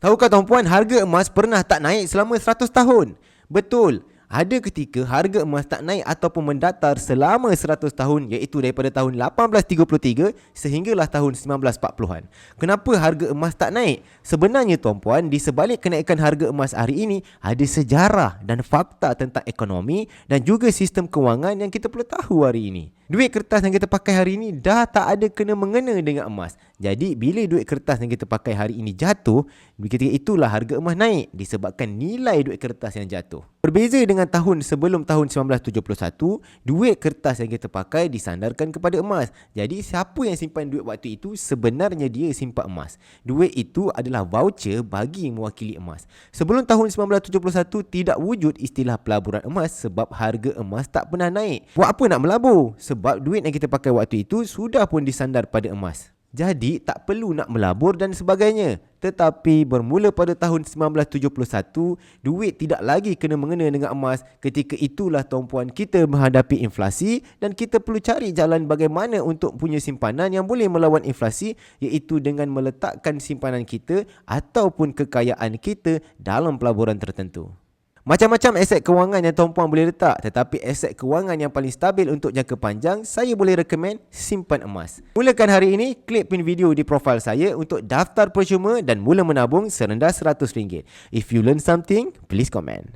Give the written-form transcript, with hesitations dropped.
Tahukah tuan-puan, harga emas pernah tak naik selama 100 tahun? Betul. Ada ketika harga emas tak naik ataupun mendatar selama 100 tahun, iaitu daripada tahun 1833 sehinggalah tahun 1940-an. Kenapa harga emas tak naik? Sebenarnya tuan-puan, di sebalik kenaikan harga emas hari ini, ada sejarah dan fakta tentang ekonomi dan juga sistem kewangan yang kita perlu tahu hari ini. Duit kertas yang kita pakai hari ini dah tak ada kena-mengena dengan emas. Jadi bila duit kertas yang kita pakai hari ini jatuh, ketika itulah harga emas naik disebabkan nilai duit kertas yang jatuh. Berbeza dengan tahun sebelum tahun 1971, duit kertas yang kita pakai disandarkan kepada emas. Jadi siapa yang simpan duit waktu itu sebenarnya dia simpan emas. Duit itu adalah voucher bagi mewakili emas. Sebelum tahun 1971 tidak wujud istilah pelaburan emas sebab harga emas tak pernah naik. Buat apa nak melabur? Sebab duit yang kita pakai waktu itu sudah pun disandar pada emas. Jadi tak perlu nak melabur dan sebagainya. Tetapi bermula pada tahun 1971, duit tidak lagi kena mengena dengan emas. Ketika itulah tuan-puan kita menghadapi inflasi dan kita perlu cari jalan bagaimana untuk punya simpanan yang boleh melawan inflasi, iaitu dengan meletakkan simpanan kita ataupun kekayaan kita dalam pelaburan tertentu. Macam-macam aset kewangan yang tuan-puan boleh letak, tetapi aset kewangan yang paling stabil untuk jangka panjang, saya boleh recommend simpan emas. Mulakan hari ini, klik pin video di profil saya untuk daftar percuma dan mula menabung serendah RM100. If you learn something, please comment.